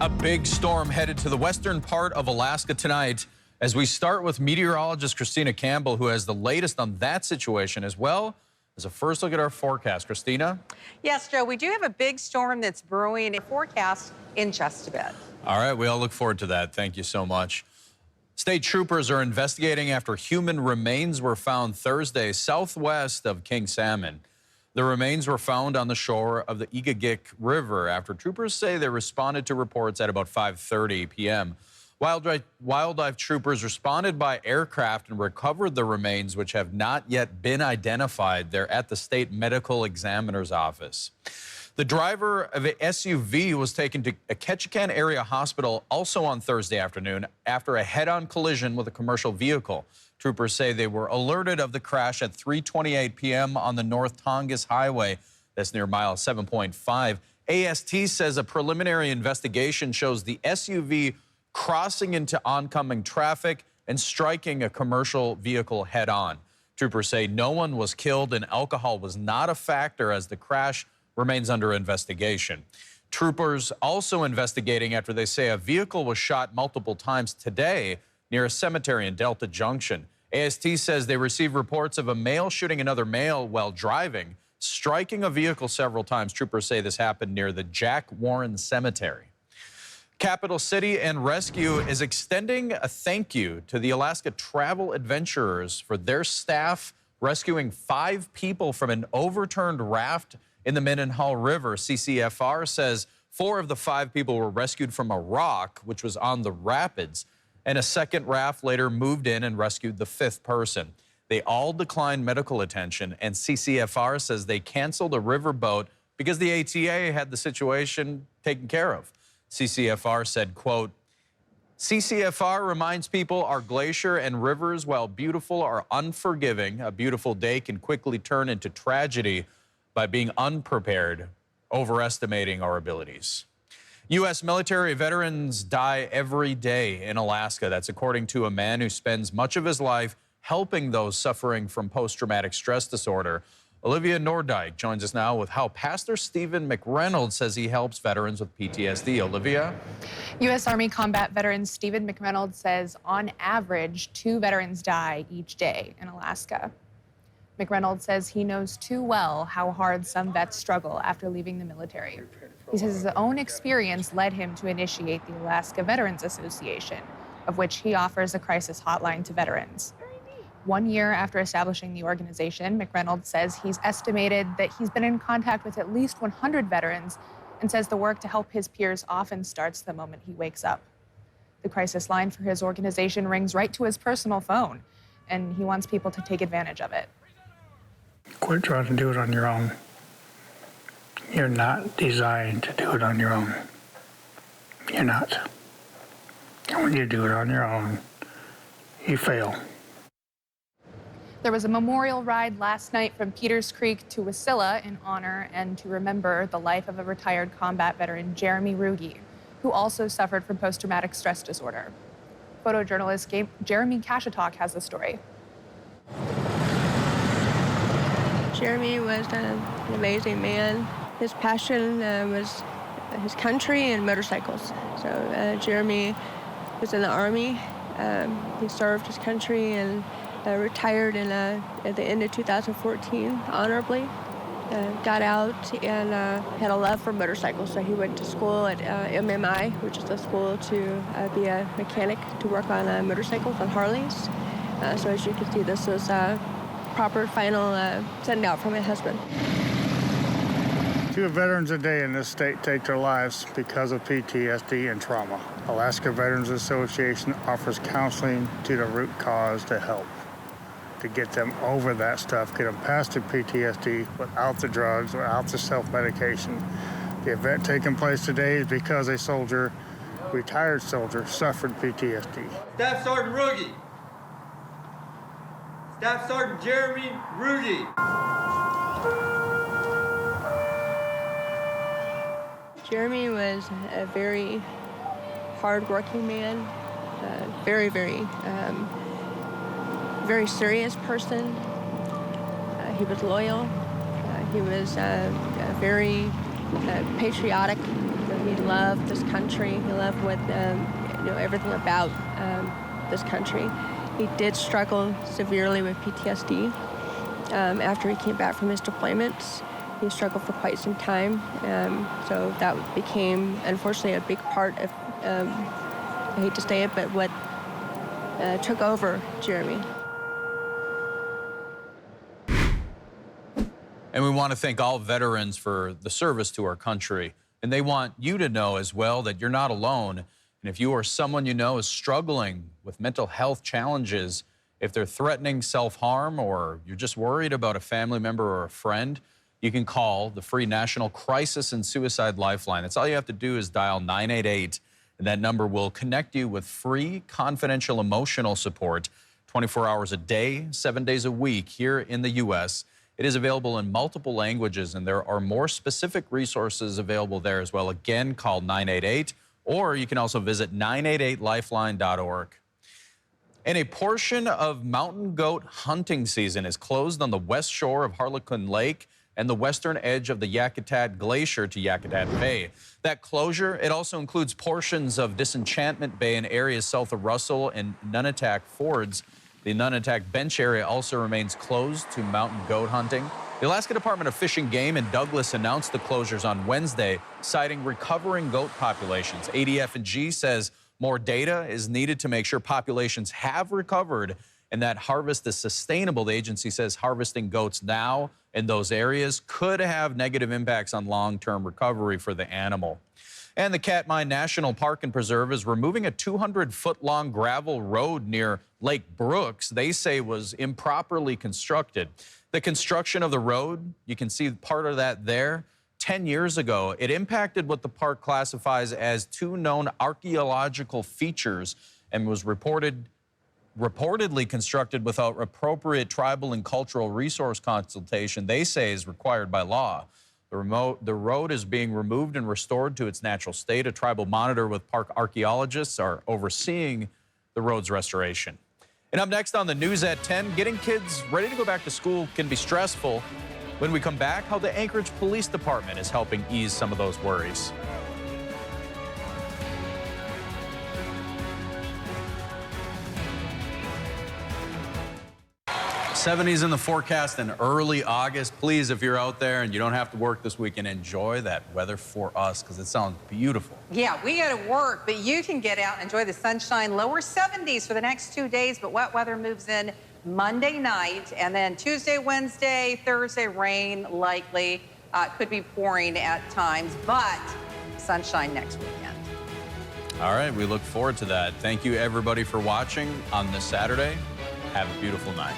A big storm headed to the western part of Alaska tonight. As we start with meteorologist Christina Campbell, who has the latest on that situation, as well as a first look at our forecast. Christina? Yes, Joe, we do have a big storm that's brewing. A forecast in just a bit. All right, we all look forward to that. Thank you so much. State troopers are investigating after human remains were found Thursday southwest of King Salmon. The remains were found on the shore of the Igagik River after troopers say they responded to reports at about 5:30 p.m. Wildlife troopers responded by aircraft and recovered the remains, which have not yet been identified. They're at the state medical examiner's office. The driver of an SUV was taken to a Ketchikan area hospital also on Thursday afternoon after a head-on collision with a commercial vehicle. Troopers say they were alerted of the crash at 3:28 p.m. on the North Tongass Highway. That's near mile 7.5. AST says a preliminary investigation shows the SUV crossing into oncoming traffic and striking a commercial vehicle head-on. Troopers say no one was killed and alcohol was not a factor as the crash remains under investigation. Troopers also investigating after they say a vehicle was shot multiple times today near a cemetery in Delta Junction. AST says they received reports of a male shooting another male while driving, striking a vehicle several times. Troopers say this happened near the Jack Warren Cemetery. Capital City and Rescue is extending a thank you to the Alaska travel adventurers for their staff rescuing 5 people from an overturned raft in the Mendenhall River. CCFR says 4 of the 5 people were rescued from a rock, which was on the rapids, and a second raft later moved in and rescued the 5th person. They all declined medical attention, and CCFR says they canceled a riverboat because the ATA had the situation taken care of. CCFR said, quote, CCFR reminds people our glacier and rivers, while beautiful, are unforgiving. A beautiful day can quickly turn into tragedy by being unprepared, overestimating our abilities. U.S. military veterans die every day in Alaska. That's according to a man who spends much of his life helping those suffering from post-traumatic stress disorder. Olivia Nordyke joins us now with how Pastor Stephen McReynolds says he helps veterans with PTSD. Olivia? U.S. Army combat veteran Stephen McReynolds says on average 2 veterans die each day in Alaska. McReynolds says he knows too well how hard some vets struggle after leaving the military. He says his own experience led him to initiate the Alaska Veterans Association, of which he offers a crisis hotline to veterans. 1 year after establishing the organization, McReynolds says he's estimated that he's been in contact with at least 100 veterans and says the work to help his peers often starts the moment he wakes up. The crisis line for his organization rings right to his personal phone, and he wants people to take advantage of it. Quit trying to do it on your own. You're not designed to do it on your own. You're not. And when you do it on your own, you fail. There was a memorial ride last night from Peters Creek to Wasilla in honor and to remember the life of a retired combat veteran, Jeremy Ruegge, who also suffered from post-traumatic stress disorder. Photojournalist Jeremy Kashatok has the story. Jeremy was an amazing man. His passion was his country and motorcycles. So Jeremy was in the Army. He served his country and retired at the end of 2014 honorably. Got out and had a love for motorcycles. So he went to school at MMI, which is a school to be a mechanic to work on motorcycles, on Harleys. So as you can see, this was proper final send out from my husband. 2 veterans a day in this state take their lives because of PTSD and trauma. Alaska Veterans Association offers counseling to the root cause to help, to get them over that stuff, get them past the PTSD without the drugs, without the self-medication. The event taking place today is because a soldier, retired soldier, suffered PTSD. Staff Sgt. Ruegge. Staff Sgt. Jeremy Ruegge. Jeremy was a very hard-working man, very serious person. He was loyal. He was very patriotic. He loved this country. He loved what everything about this country. He did struggle severely with PTSD after he came back from his deployments. He struggled for quite some time, so that became, unfortunately, a big part of, I hate to say it, but what took over Jeremy. And we want to thank all veterans for the service to our country. And they want you to know as well that you're not alone. And if you or someone you know is struggling with mental health challenges, if they're threatening self-harm or you're just worried about a family member or a friend, you can call the free National Crisis and Suicide Lifeline. That's all you have to do is dial 988, and that number will connect you with free, confidential emotional support 24 hours a day, 7 days a week here in the U.S. It is available in multiple languages, and there are more specific resources available there as well. Again, call 988, or you can also visit 988lifeline.org. And a portion of mountain goat hunting season is closed on the west shore of Harlequin Lake and the western edge of the Yakutat Glacier to Yakutat Bay. That closure, it also includes portions of Disenchantment Bay and areas south of Russell and Nunatak Fords. The Nunatak Bench area also remains closed to mountain goat hunting. The Alaska Department of Fish and Game in Douglas announced the closures on Wednesday, citing recovering goat populations. ADF&G says more data is needed to make sure populations have recovered and that harvest is sustainable. The agency says harvesting goats now in those areas could have negative impacts on long-term recovery for the animal. And the Katmai National Park and Preserve is removing a 200-foot-long gravel road near Lake Brooks they say was improperly constructed. The construction of the road, you can see part of that there. 10 years ago, it impacted what the park classifies as two known archeological features and was reportedly constructed without appropriate tribal and cultural resource consultation they say is required by law. The road is being removed and restored to its natural state. A tribal monitor with park archaeologists are overseeing the road's restoration. And up next on the news at 10, getting kids ready to go back to school can be stressful. When we come back, how the Anchorage Police Department is helping ease some of those worries. 70s in the forecast in early August. Please, if you're out there and you don't have to work this weekend, enjoy that weather for us because it sounds beautiful. Yeah, we got to work, but you can get out and enjoy the sunshine. Lower 70s for the next 2 days, but wet weather moves in Monday night, and then Tuesday, Wednesday, Thursday, rain likely. Could be pouring at times, but sunshine next weekend. All right, we look forward to that. Thank you, everybody, for watching on this Saturday. Have a beautiful night.